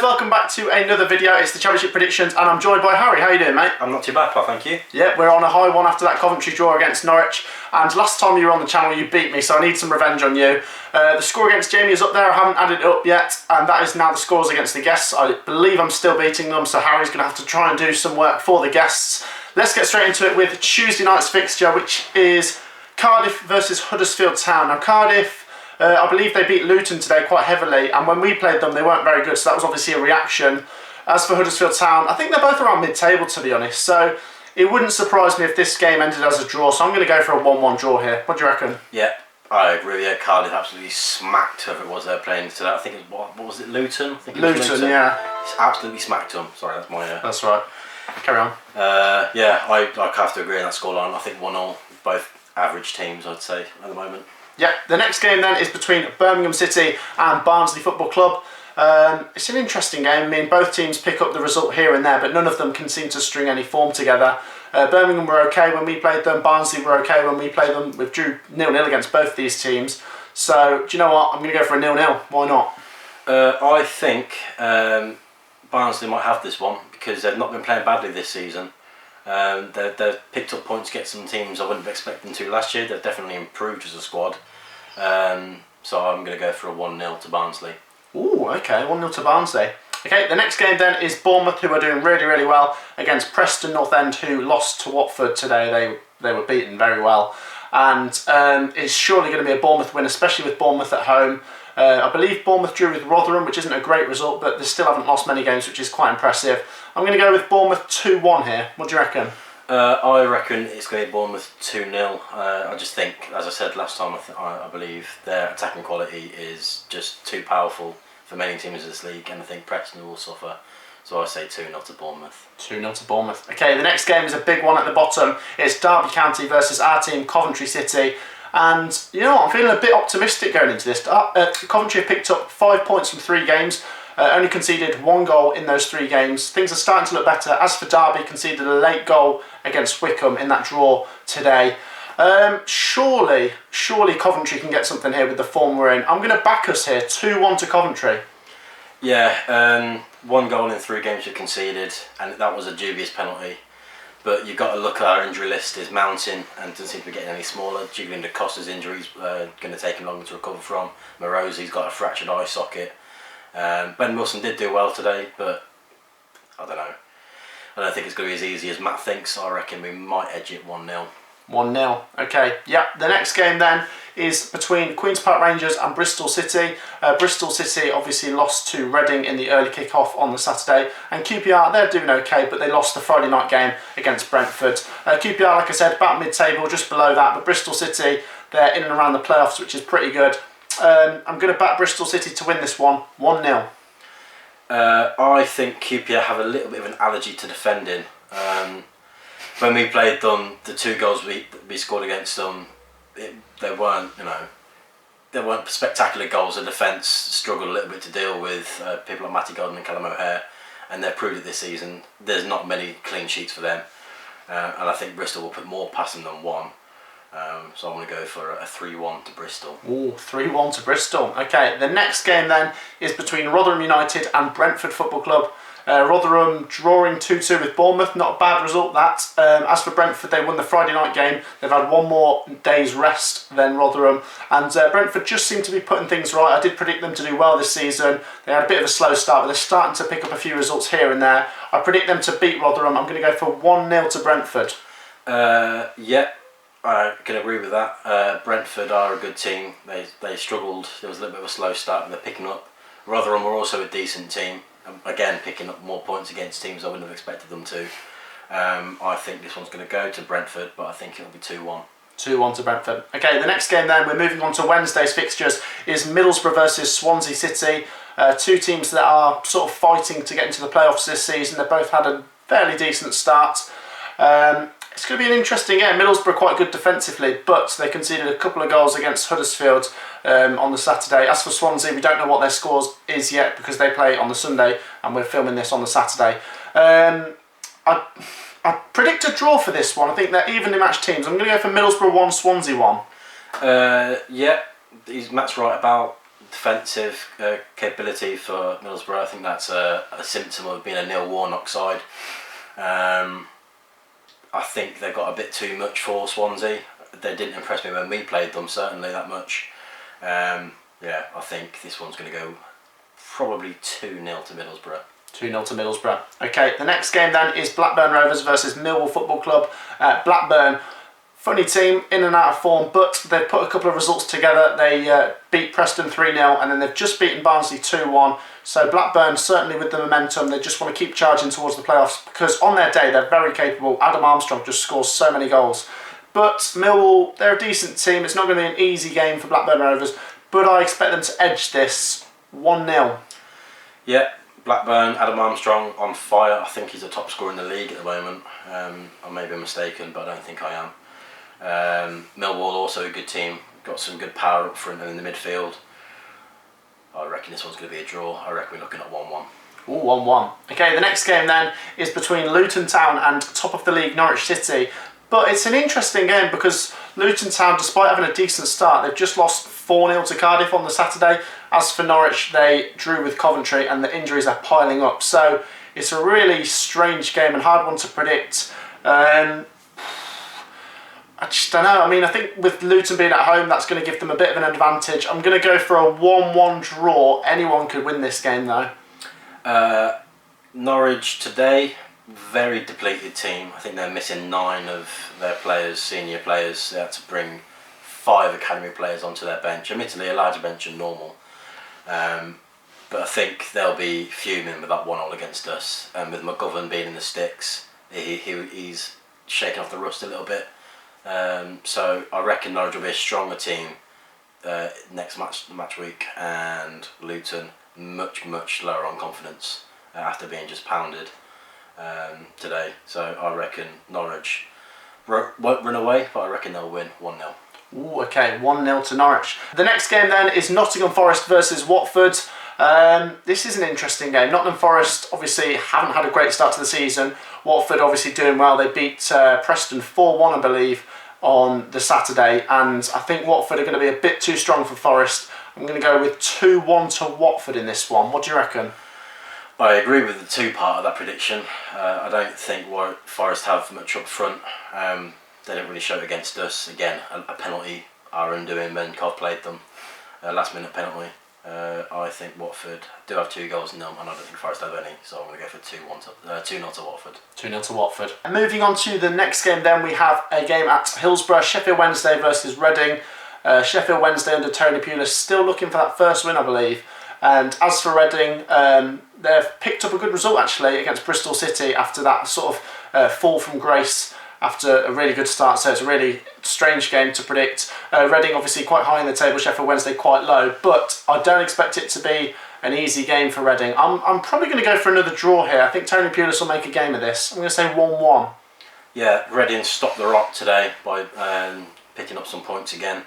welcome back to another video. It's the Championship predictions and I'm joined by Harry. How you doing, mate? I'm not too bad, pal, thank you. Yeah, we're on a high one after that Coventry draw against Norwich, and last time you were on the channel you beat me, so I need some revenge on you. The score against Jamie is up there, I haven't added it up yet, and that is now the scores against the guests. I believe I'm still beating them, so Harry's going to have to try and do some work for the guests. Let's get straight into it with Tuesday night's fixture, which is Cardiff versus Huddersfield Town. Now Cardiff, I believe they beat Luton today quite heavily, and when we played them they weren't very good, so that was obviously a reaction. As for Huddersfield Town, I think they're both around mid-table, to be honest, so it wouldn't surprise me if this game ended as a draw, so I'm going to go for a 1-1 draw here. What do you reckon? Yeah, I agree. Yeah, Cardiff absolutely smacked whoever it was they're playing today. I think it was, what was it, Luton? I think it was Luton, yeah. It's absolutely smacked them. Sorry, that's my... That's right. Carry on. Yeah, I have to agree on that scoreline. I think 1-0, both average teams, I'd say, at the moment. Yeah, the next game then is between Birmingham City and Barnsley Football Club. It's an interesting game. I mean, both teams pick up the result here and there, but none of them can seem to string any form together. Birmingham were okay when we played them, Barnsley were okay when we played them. We drew 0-0 against both these teams. So, do you know what? I'm going to go for a 0-0. Why not? I think Barnsley might have this one because they've not been playing badly this season. They've picked up points against some teams I wouldn't have expected them to last year. They've definitely improved as a squad. So I'm going to go for a 1-0 to Barnsley. Ooh, okay, 1-0 to Barnsley. Okay, the next game then is Bournemouth, who are doing really, really well, against Preston North End, who lost to Watford today. They were beaten very well. And it's surely going to be a Bournemouth win, especially with Bournemouth at home. I believe Bournemouth drew with Rotherham, which isn't a great result, but they still haven't lost many games, which is quite impressive. I'm going to go with Bournemouth 2-1 here. What do you reckon? I reckon it's going to be Bournemouth 2-0. I just think, as I said last time, I believe their attacking quality is just too powerful for many teams in this league, and I think Preston will suffer. So I say 2-0 to Bournemouth. 2-0 to Bournemouth. Okay, the next game is a big one at the bottom. It's Derby County versus our team, Coventry City. And, you know what, I'm feeling a bit optimistic going into this. Coventry have picked up 5 points from 3 games. Only conceded 1 goal in those 3 games. Things are starting to look better. As for Derby, conceded a late goal against Wycombe in that draw today. Surely Coventry can get something here with the form we're in. I'm going to back us here, 2-1 to Coventry. Yeah, 1 goal in 3 games you've conceded, and that was a dubious penalty. But you've got to look at our injury list is mounting and doesn't seem to be getting any smaller. Julian Da Costa's injury is going to take him longer to recover from. Morosi's got a fractured eye socket. Ben Wilson did do well today, but I don't know. I don't think it's going to be as easy as Matt thinks. I reckon we might edge it 1-0. 1-0. Okay, yeah. The next game then is between Queen's Park Rangers and Bristol City. Bristol City obviously lost to Reading in the early kick-off on the Saturday, and QPR, they're doing okay, but they lost the Friday night game against Brentford. QPR, like I said, about mid-table, just below that, but Bristol City, they're in and around the playoffs, which is pretty good. I'm going to back Bristol City to win this one, 1-0. I think QPR have a little bit of an allergy to defending. When we played them, the 2 goals we scored against them, they weren't spectacular goals. The defence struggled a little bit to deal with people like Matty Golden and Callum O'Hare, and they've proved it this season. There's not many clean sheets for them, and I think Bristol will put more past them than 1. So I'm going to go for a 3-1 to Bristol. Ooh, 3-1 to Bristol. Okay, the next game then is between Rotherham United and Brentford Football Club. Rotherham drawing 2-2 with Bournemouth, not a bad result that. As for Brentford, they won the Friday night game. They've had 1 more day's rest than Rotherham, and Brentford just seem to be putting things right. I did predict them to do well this season. They had a bit of a slow start, but they're starting to pick up a few results here and there. I predict them to beat Rotherham. I'm going to go for 1-0 to Brentford. Yeah, I can agree with that. Brentford are a good team. They struggled. There was a little bit of a slow start, and they're picking up. Rotherham were also a decent team. Again, picking up more points against teams I wouldn't have expected them to. I think this one's going to go to Brentford, but I think it'll be 2-1. 2-1 to Brentford. Okay, the next game then, we're moving on to Wednesday's fixtures, is Middlesbrough versus Swansea City. 2 teams that are sort of fighting to get into the playoffs this season. They've both had a fairly decent start. It's going to be an interesting game. Middlesbrough quite good defensively, but they conceded a couple of goals against Huddersfield on the Saturday. As for Swansea, we don't know what their scores is yet because they play on the Sunday and we're filming this on the Saturday. I predict a draw for this one. I think they're evenly matched teams. I'm going to go for Middlesbrough 1, Swansea 1. Yeah, Matt's right about defensive capability for Middlesbrough. I think that's a symptom of being a Neil Warnock side. I think they've got a bit too much for Swansea. They didn't impress me when we played them, certainly that much. Yeah, I think this one's going to go probably 2-0 to Middlesbrough. 2-0 to Middlesbrough. Okay, the next game then is Blackburn Rovers versus Millwall Football Club. Blackburn, funny team, in and out of form, but they've put a couple of results together. They beat Preston 3-0 and then they've just beaten Barnsley 2-1. So Blackburn, certainly with the momentum, they just want to keep charging towards the playoffs because on their day they're very capable. Adam Armstrong just scores so many goals. But Millwall, they're a decent team. It's not going to be an easy game for Blackburn Rovers, but I expect them to edge this 1-0. Yeah, Blackburn, Adam Armstrong on fire. I think he's the top scorer in the league at the moment. I may be mistaken, but I don't think I am. Millwall also a good team. Got some good power up front and in the midfield. I reckon this one's going to be a draw. I reckon we're looking at 1-1. Ooh, 1-1. Okay, the next game then is between Luton Town and top of the league Norwich City. But it's an interesting game because Luton Town, despite having a decent start, they've just lost 4-0 to Cardiff on the Saturday. As for Norwich, they drew with Coventry and the injuries are piling up. So it's a really strange game and hard one to predict. I just don't know. I mean, I think with Luton being at home, that's going to give them a bit of an advantage. I'm going to go for a 1-1 draw. Anyone could win this game though. Norwich today, very depleted team. I think they're missing 9 of their players, senior players. They had to bring 5 academy players onto their bench. Admittedly, a larger bench than normal. But I think they'll be fuming with that 1-0 against us. And with McGovern being in the sticks, he's shaking off the rust a little bit. So I reckon Norwich will be a stronger team next match week, and Luton much lower on confidence after being just pounded today. So I reckon Norwich won't run away, but I reckon they'll win 1-0. Ooh, okay, 1-0 to Norwich. The next game then is Nottingham Forest versus Watford. This is an interesting game. Nottingham Forest obviously haven't had a great start to the season. Watford obviously doing well. They beat Preston 4-1, I believe, on the Saturday. And I think Watford are going to be a bit too strong for Forest. I'm going to go with 2-1 to Watford in this one. What do you reckon? I agree with the 2 part of that prediction. I don't think Forest have much up front. They don't really show it against us. Again, a penalty, our undoing when Cov played them. Last minute penalty. I think Watford do have 2 goals in them, and I don't think Forest have any, so I'm going to go for 2-0 to Watford. 2-0 to Watford. And moving on to the next game then, we have a game at Hillsborough, Sheffield Wednesday versus Reading. Sheffield Wednesday under Tony Pulis still looking for that first win, I believe. And as for Reading, they've picked up a good result actually against Bristol City after that sort of fall from grace after a really good start, so it's a really strange game to predict. Reading obviously quite high in the table, Sheffield Wednesday quite low, but I don't expect it to be an easy game for Reading. I'm probably going to go for another draw here. I think Tony Pulis will make a game of this. I'm going to say 1-1. Yeah, Reading stopped the rot today by picking up some points again.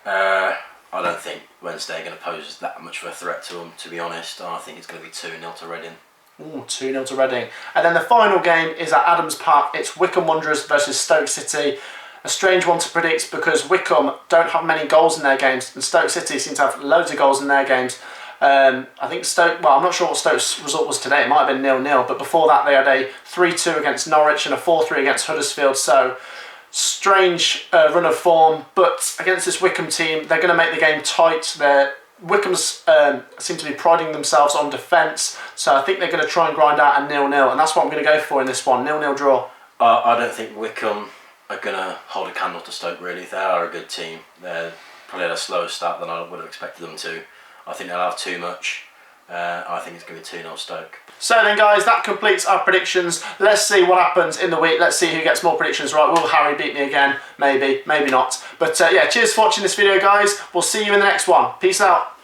I don't think Wednesday are going to pose that much of a threat to them, to be honest. I think it's going to be 2-0 to Reading. Ooh, 2-0 to Reading. And then the final game is at Adams Park. It's Wycombe Wanderers versus Stoke City. A strange one to predict because Wycombe don't have many goals in their games and Stoke City seem to have loads of goals in their games. I think Stoke, well, I'm not sure what Stoke's result was today. It might have been 0-0, but before that they had a 3-2 against Norwich and a 4-3 against Huddersfield. So strange run of form, but against this Wycombe team, they're going to make the game tight. Wycombe's seem to be priding themselves on defence, so I think they're going to try and grind out a 0-0, and that's what I'm going to go for in this one, 0-0 draw. I don't think Wycombe are going to hold a candle to Stoke, really. They are a good team. They're probably had a slower start than I would have expected them to. I think they'll have too much. I think it's going to be 2-0 Stoke. So then guys, that completes our predictions. Let's see what happens in the week. Let's see who gets more predictions right. Will Harry beat me again? Maybe, maybe not. But yeah, cheers for watching this video guys. We'll see you in the next one. Peace out.